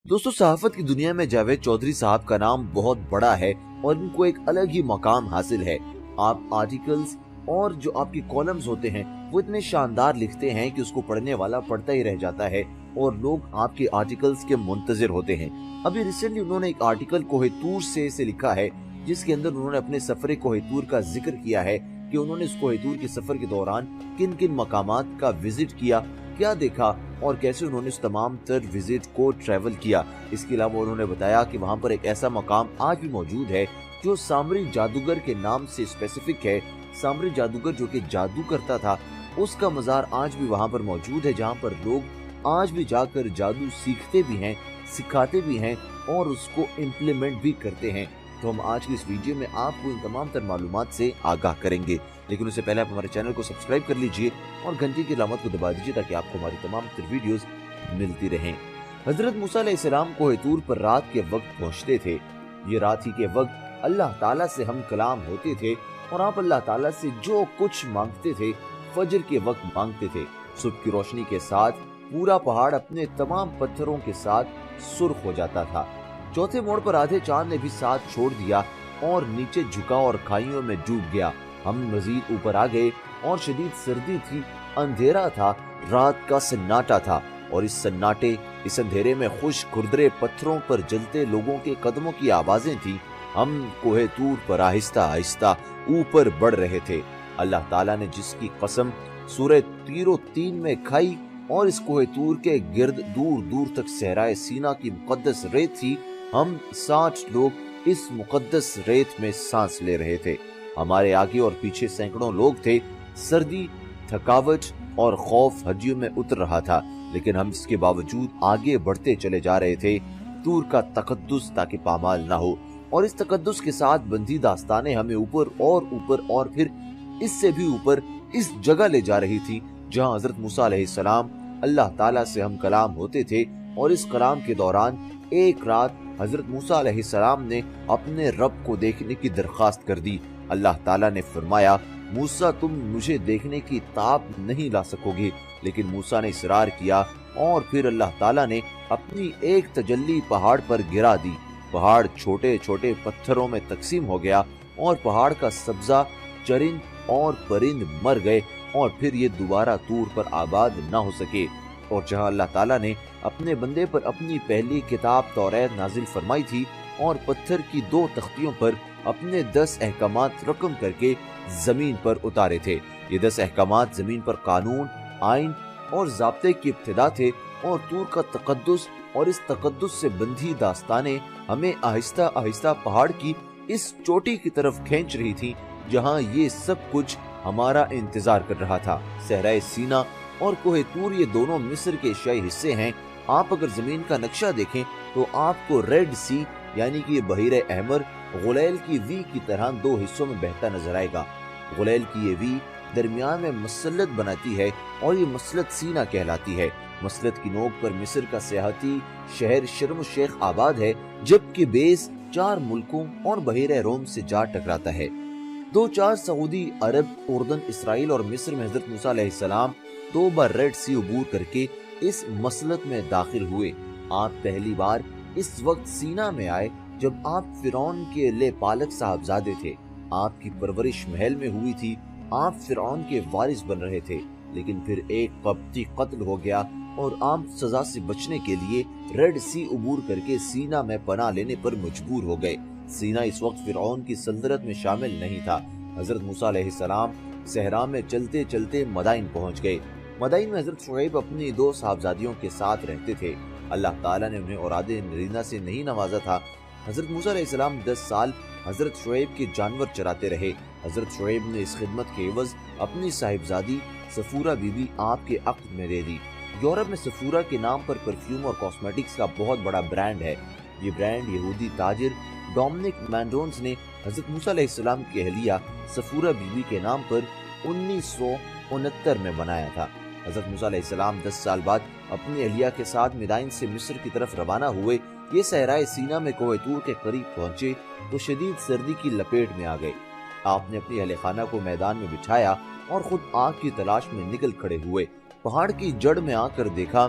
दोस्तों, सहाफत की दुनिया में जावेद चौधरी साहब का नाम बहुत बड़ा है और इनको एक अलग ही मकाम हासिल है। आप आर्टिकल्स और जो आपके कॉलम्स होते हैं वो इतने शानदार लिखते हैं कि उसको पढ़ने वाला पढ़ता ही रह जाता है और लोग आपके आर्टिकल्स के मुंतजिर होते हैं। अभी रिसेंटली उन्होंने एक आर्टिकल कोहितूर से लिखा है, जिसके अंदर उन्होंने अपने सफर कोहितूर का जिक्र किया है कि उन्होंने इस कोहितूर के सफर के दौरान किन किन मकामात का विजिट किया, क्या देखा और कैसे उन्होंने इस तमाम तर विजिट को ट्रैवल किया। इसके अलावा उन्होंने बताया कि वहाँ पर एक ऐसा मकाम आज भी मौजूद है जो सामरी जादूगर के नाम से स्पेसिफिक है। सामरी जादूगर जो कि जादू करता था, उसका मजार आज भी वहाँ पर मौजूद है, जहाँ पर लोग आज भी जाकर जादू सीखते भी हैं, सिखाते भी हैं और उसको इम्प्लीमेंट भी करते हैं। तो हम आज की इस वीडियो में आपको इन तमाम तर मालूमात से आगाह करेंगे, लेकिन उससे पहले आप हमारे चैनल को सब्सक्राइब कर लीजिए और घंटी की अलामत को दबा दीजिए ताकि आपको हमारी तमाम तर वीडियोस मिलती रहें। हजरत मूसा अलैहिस्सलाम कोहितूर पर रात के वक्त पहुंचते थे। ये रात ही के वक्त अल्लाह ताला से हम कलाम होते थे और आप अल्लाह ताला से जो कुछ मांगते थे फजर के वक्त मांगते थे। सुबह की रोशनी के साथ पूरा पहाड़ अपने तमाम पत्थरों के साथ सुर्ख हो जाता था। चौथे मोड़ पर आधे चांद ने भी साथ छोड़ दिया और नीचे झुका और खाइयों में डूब गया। हम मजीद ऊपर आ गए और शदीद सर्दी थी, अंधेरा था, रात का सन्नाटा था और इस सन्नाटे, इस अंधेरे में खुश खुरदरे पत्थरों पर जलते लोगों के कदमों की आवाजें थी। हम कोहितूर पर आहिस्ता आहिस्ता ऊपर बढ़ रहे थे। अल्लाह ताला ने जिसकी कसम सूरह तीरो 3 में खाई और इस कोहितूर के गिर्द दूर दूर तक सहराए सीना की मुकद्दस रेत थी, हम 60 लोग इस मुकद्दस रेत में सांस ले रहे थे। हमारे आगे और पीछे सैकड़ों लोग थे। सर्दी, थकावट और खौफ हड्डियों में उतर रहा था, लेकिन हम इसके बावजूद आगे बढ़ते चले जा रहे थे। तूर का तकद्दुस ताकि पामाल ना हो, और इस तकद्दुस के साथ बंधी दास्तानें हमें ऊपर और फिर इससे भी ऊपर इस जगह ले जा रही थी जहां हजरत मूसा अलैहिस्सलाम अल्लाह ताला से हम कलाम होते थे। और इस कलाम के दौरान एक रात हजरत मूसा अलैहिस्सलाम ने अपने रब को देखने की दरख्वास्त कर दी। अल्लाह ताला ने फरमाया, मूसा तुम मुझे देखने की ताब नहीं ला सकोगे। लेकिन मूसा ने इसरार किया और फिर अल्लाह ताला ने अपनी एक तजल्ली पहाड़ पर गिरा दी। पहाड़ छोटे छोटे पत्थरों में तकसीम हो गया और पहाड़ का सब्जा, चरिंद और परिंद मर गए और फिर ये दोबारा तूर पर आबाद न हो सके। और जहां अल्लाह ताला ने अपने बंदे पर अपनी पहली किताब तौरात नाजिल फरमाई थी और पत्थर की 2 तख्तियों पर अपने 10 अहकामात रकम करके जमीन पर उतारे थे। ये 10 अहकामात जमीन पर कानून, आइन और ज़ाब्ते की इब्तिदा थे और तूर का तकद्दुस और इस तकद्दुस से बंधी दास्तानें हमें आहिस्ता आहिस्ता पहाड़ की इस चोटी की तरफ खींच रही थी जहां ये सब कुछ हमारा इंतजार कर रहा था। सहराए सीना और कोहितूर ये दोनों मिस्र के एशियाई हिस्से हैं। आप अगर जमीन का नक्शा देखें तो आपको रेड सी यानी कि बहीरे अहमर गुलैल की वी की तरह 2 हिस्सों में बहता नजर आएगा। गुलैल की ये वी दरमियान में मसलत बनाती है और ये मसलत सीना कहलाती है। मसलत की नोक पर मिस्र का सियाहती शहर शर्म शेख आबाद है, जबकि बेस 4 मुल्कों और बहीरे रोम से जा टकराता है। 2-4 सऊदी अरब, उर्दन, इसराइल और मिस्र में हजरत मूसा अलैहिस्सलाम 2 बार रेड सी अबूर करके इस मसलत में दाखिल हुए। आप पहली बार इस वक्त सीना में आए जब आप फिरौन के ले पालक साहबजादे थे। आपकी परवरिश महल में हुई थी, आप फिरौन के वारिस बन रहे थे, लेकिन फिर एक कब्ती कत्ल हो गया और आप सजा से बचने के लिए रेड सी अबूर करके सीना में पनाह लेने पर मजबूर हो गए। सीना इस वक्त फिरौन की सल्तनत में शामिल नहीं था। हजरत मूसा अलैहिस्सलाम सहरा में चलते चलते मदाइन पहुंच गए। मदाइन में हजरत शुएब अपनी 2 साहबजादियों के साथ रहते थे। अल्लाह ताला ने उन्हें औलादे नरीना से नहीं नवाजा था। हजरत मूसा अलैहिस्सलाम 10 साल हजरत शुएब के जानवर चराते रहे। हजरत शुएब ने इस खिदमत के एवज अपनी साहिबजादी सफूरा बीबी आपके अक्द में दे दी। यूरोप में सफूरा के नाम पर परफ्यूम और कॉस्मेटिक्स का बहुत बड़ा ब्रांड है। ये ब्रांड यहूदी ताजिर डोमिनिक मैंड्रोन्स ने हजरत मूसा अलैहिस्सलाम की अहलिया सफूरा बीबी के नाम पर 1969 में बनाया था। हजरत मूसा अलैहिस्सलाम 10 साल बाद अपनी अहलिया के साथ मिदाइन से मिस्र की तरफ रवाना हुए। ये सहराए सीना में कोहितूर के करीब पहुंचे तो शदीद सर्दी की लपेट में आ गए। आपने अपनी अहले खाना को मैदान में बिठाया और खुद आग की तलाश में निकल खड़े हुए। पहाड़ की जड़ में आकर देखा,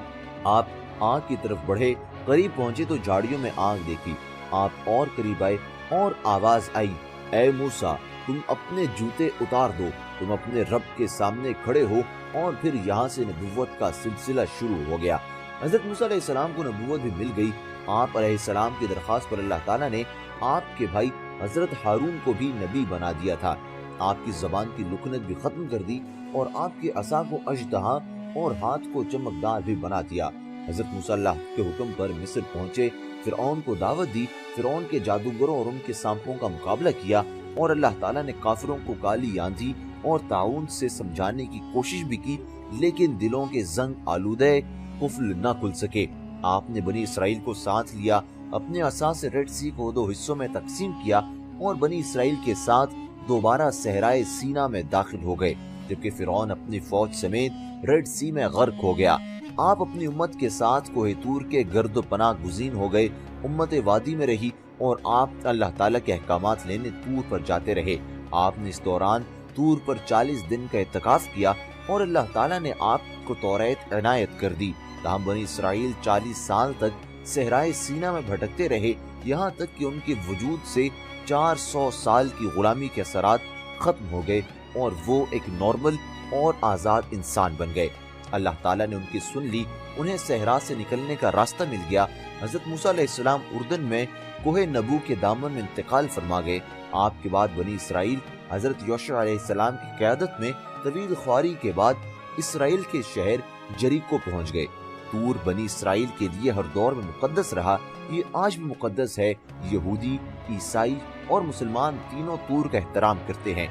आप आग की तरफ बढ़े, करीब पहुंचे तो झाड़ियों में आग देखी। आप और करीब आए और आवाज आई, ए मूसा, तुम अपने जूते उतार दो, तुम अपने रब के सामने खड़े हो। और फिर यहाँ से नबुव्वत का सिलसिला शुरू हो गया। हजरत मूसा अलैहिस्सलाम को नबुव्वत भी मिल गई। आप अलैहिस्सलाम की दरख्वास्त पर अल्लाह ताला ने आपके भाई हजरत हारून को भी नबी बना दिया था। आपकी जबान की लुकनत भी खत्म कर दी और आपके असा को अजदहा और हाथ को चमकदार भी बना दिया। हजरत मूसा अल्लाह के हुक्म पर मिस्र पहुंचे, फिरौन को दावत दी, फिरौन के जादूगरों और उनके सांपों का मुकाबला किया और अल्लाह ताला ने काफिरों को काली आंधी और ताउन से समझाने की कोशिश भी की, लेकिन दिलों के जंग आलूदे कुफ्ल न खुल सके। आपने बनी इसराइल को साथ लिया, अपने असा से रेड सी को 2 हिस्सों में तकसीम किया और बनी इसराइल के साथ दोबारा सहराए सीना में दाखिल हो गए, जबकि फिरौन अपनी फौज समेत रेड सी में गर्क हो गया। आप अपनी उम्मत के साथ कोहे तूर के गर्द पनाह गुज़ीन हो गए। उम्मत वादी में रही और आप अल्लाह ताला के अहकामात लेने तूर पर जाते रहे। आपने इस दौरान तूर पर 40 दिन का इत्तिकाफ किया और अल्लाह ताला ने आपको तौरात इनायत कर दी। तमाम बनी इसराइल 40 साल तक सहराए सीना में भटकते रहे, यहाँ तक कि उनके वजूद से 400 साल की गुलामी के असरात खत्म हो गए और वो एक नॉर्मल और आज़ाद इंसान बन गए। अल्लाह ताला ने उनकी सुन ली, उन्हें सहरा से निकलने का रास्ता मिल गया। हजरत मूसा अलैहिस्सलाम उर्दन में कोहे नबू के दामन में इंतकाल फरमा गए। आपके बाद बनी इसराइल हजरत योशुआ अलैहिस्सलाम की क़यादत में तवील ख्वारी के बाद इसराइल के शहर जरीको पहुंच गए। तूर बनी इसराइल के लिए हर दौर में मुकद्दस रहा, ये आज भी मुकद्दस है। यहूदी, ईसाई और मुसलमान तीनों तूर का एहतराम करते हैं।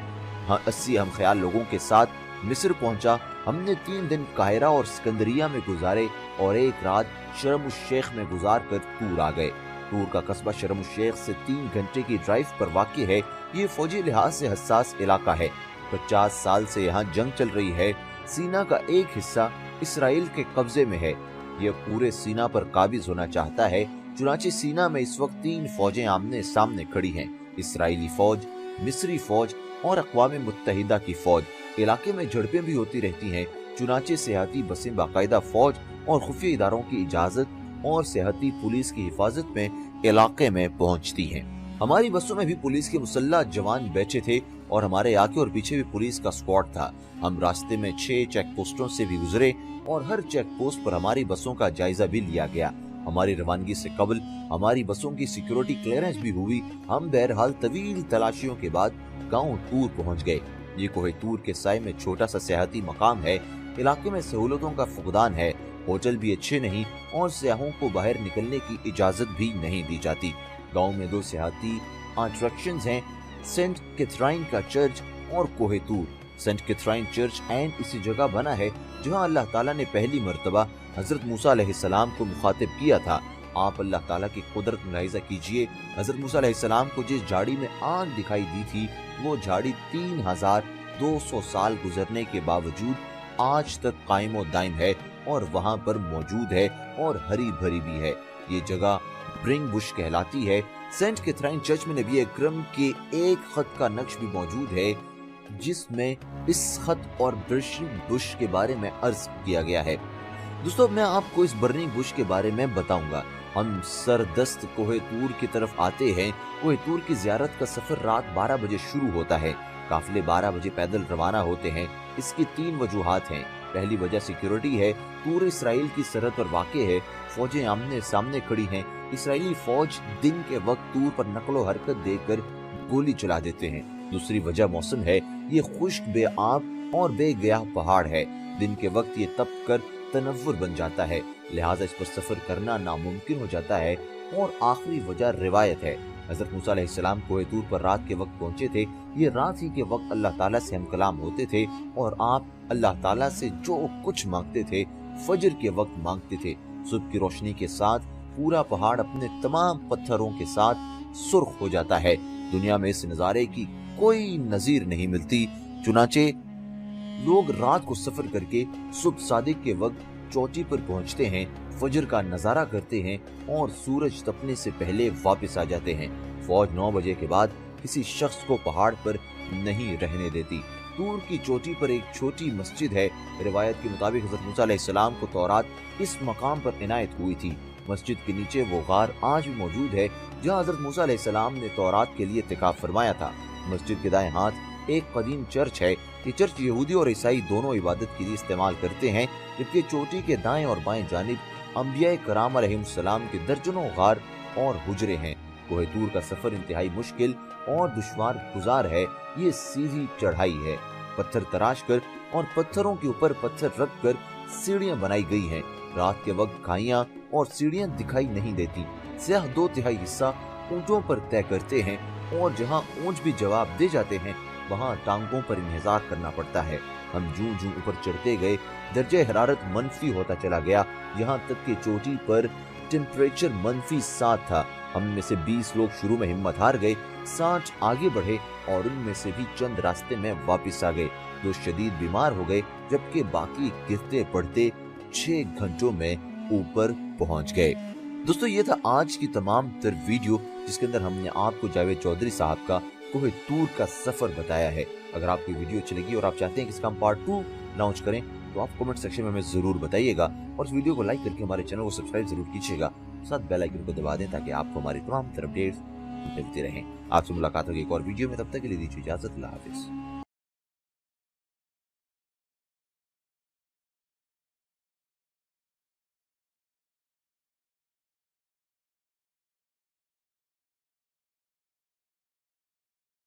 80 हम ख्याल लोगों के साथ मिस्र पहुंचा। हमने 3 दिन काहिरा और सिकंदरिया में गुजारे और एक रात शर्म शेख में गुजार कर तूर आ गए। तूर का कस्बा शर्म शेख से 3 घंटे की ड्राइव पर वाक़ है। ये फौजी लिहाज से हसास इलाका है। 50 साल से यहाँ जंग चल रही है। सीना का एक हिस्सा इसराइल के कब्जे में है। यह पूरे सीना पर काबिज होना चाहता है। चुनाचे सीना में इस वक्त 3 फौजें आमने सामने खड़ी हैं, इसराइली फौज, मिस्री फौज और अक़वाम मुत्तहिदा की फौज। इलाके में झड़पें भी होती रहती हैं। चुनाचे सेहती बसें बाकायदा फौज और खुफिया इदारों की इजाजत और सेहती पुलिस की हिफाजत में इलाके में पहुंचती हैं। हमारी बसों में भी पुलिस के मुसल्लह जवान बैठे थे और हमारे आगे और पीछे भी पुलिस का स्क्वाड था। हम रास्ते में 6 चेक पोस्टों से भी गुजरे और हर चेक पोस्ट पर हमारी बसों का जायजा भी लिया गया। हमारी रवानगी से कबल हमारी बसों की सिक्योरिटी क्लियरेंस भी हुई। हम बहरहाल तवील तलाशियों के बाद गाँव तूर पहुँच गए। ये कोहे तूर के साए में छोटा सा सियाहती मकाम है। इलाके में सहूलतों का फुकदान है, होटल भी अच्छे नहीं और सियाहों को बाहर निकलने की इजाजत भी नहीं दी जाती। गांव में 2 सियाहती अट्रैक्शंस हैं, सेंट कैथरीन का चर्च और कोहे तूर। सेंट कैथरीन चर्च एंड इसी जगह बना है जहां अल्लाह ताला ने पहली मर्तबा हजरत मूसा अलैहिस्सलाम को मुखातिब किया था। आप अल्लाह ताला की कुदरत मुलाहिजा कीजिए। हजरत मूसा अलैहिस्सलाम को जिस झाड़ी में आग दिखाई दी थी, वो झाड़ी 3200 साल गुजरने के बावजूद आज तक कायम और दायम है और वहाँ पर मौजूद है और हरी भरी भी है। ये जगह ब्रिंग बुश कहलाती है। सेंट कैथरीन चर्च में नबी अकरम के एक खत का नक्श भी मौजूद है, जिसमें इस खत और बर्निंग बुश के बारे में अर्ज किया गया है। दोस्तों, मैं आपको इस बर्निंग बुश के बारे में बताऊंगा। हम सरदस्त कोहे तूर की तरफ आते हैं। कोहे तूर की ज़ियारत का सफर रात 12 बजे शुरू होता है। काफिले 12 बजे पैदल रवाना होते हैं। इसकी 3 वजूहात हैं। पहली वजह सिक्योरिटी है। तूर इसराइल की सरहद पर वाक़े है। फौजें आमने सामने खड़ी हैं। इसराइली फौज दिन के वक्त तूर पर नकलो हरकत देकर गोली चला देते हैं। दूसरी वजह मौसम है। ये खुश्क, बेआब और बेगयाह पहाड़ है। दिन के वक्त ये तप कर तनव्वुर बन जाता है, लिहाजा इस पर सफर करना नामुमकिन हो जाता है। और आखिरी वजह रिवायत है। हजरत मूसा अलैहिस्सलाम कोहे तूर पर रात के वक्त पहुंचे थे। ये रात ही के वक्त अल्लाह ताला से हम कलाम होते थे और आप अल्लाह ताला से जो कुछ मांगते थे फजर के वक्त मांगते थे। सुबह की रोशनी के साथ पूरा पहाड़ अपने तमाम पत्थरों के साथ सुर्ख हो जाता है। दुनिया में इस नज़ारे की कोई नजीर नहीं मिलती। चुनाचे लोग रात को सफर करके सुबह सादिक के वक्त चोटी पर पहुंचते हैं, फजर का नजारा करते हैं और सूरज तपने से पहले वापस आ जाते हैं। फौज 9 बजे के बाद किसी शख्स को पहाड़ पर नहीं रहने देती। तूर की चोटी पर एक छोटी मस्जिद है। रिवायत के मुताबिक हजरत मूसा अलैहिस्सलाम को तौरात इस मकाम पर इनायत हुई थी। मस्जिद के नीचे वो गार आज भी मौजूद है जहाँ हजरत मूसा अलैहिस्सलाम ने तौरात के लिए इत्तिकाफ फरमाया था। मस्जिद के दाएं हाथ एक कदीम चर्च है। ये चर्च यहूदी और ईसाई दोनों इबादत के लिए इस्तेमाल करते हैं, जबकि चोटी के दाएं और बाएं जानिब अंबिया कराम अलैहिस्सलाम के दर्जनों गार और हुजरे हैं। कोहे तूर का सफर इंतहाई मुश्किल और दुश्वार गुजार है। ये सीधी चढ़ाई है, पत्थर तराश कर और पत्थरों के ऊपर पत्थर रख कर सीढ़ियां बनाई गई हैं। रात के वक्त खाइयां और सीढ़ियां दिखाई नहीं देती। सियाह 2/3 हिस्सा ऊंटों पर तय करते हैं और जहां ऊंट भी जवाब दे जाते हैं वहां टांगों पर इंतजार करना पड़ता है। हम जूं जूं ऊपर चढ़ते गए दर्जे हरारत मनफी होता चला गया, यहाँ तक कि चोटी पर टेम्परेचर -7 था। हम में से 20 लोग शुरू में हिम्मत हार गए, 60 आगे बढ़े और उनमें से भी चंद रास्ते में वापस आ गए जो शदीद बीमार हो गए, जबकि बाकी गिरते पड़ते 6 घंटों में ऊपर पहुंच गए। दोस्तों, ये था आज की तमाम तर वीडियो जिसके अंदर हमने आपको जावेद चौधरी साहब का कोहे तूर का सफर बताया है। अगर आपकी वीडियो अच्छी लगी और आप चाहते हैं कि इसका हम पार्ट 2 लॉन्च करें तो आप कमेंट सेक्शन में हमें जरूर बताइएगा और इस वीडियो को लाइक करके हमारे चैनल को सब्सक्राइब जरूर कीजिएगा, साथ बेल आइकन को दबा दें ताकि आपको हमारी तमाम तरह अपडेट्स मिलती रहें। आपसे मुलाकात होगी एक और वीडियो में, तब तक के लिए दीजिए इजाजत। अल्लाह हाफिज।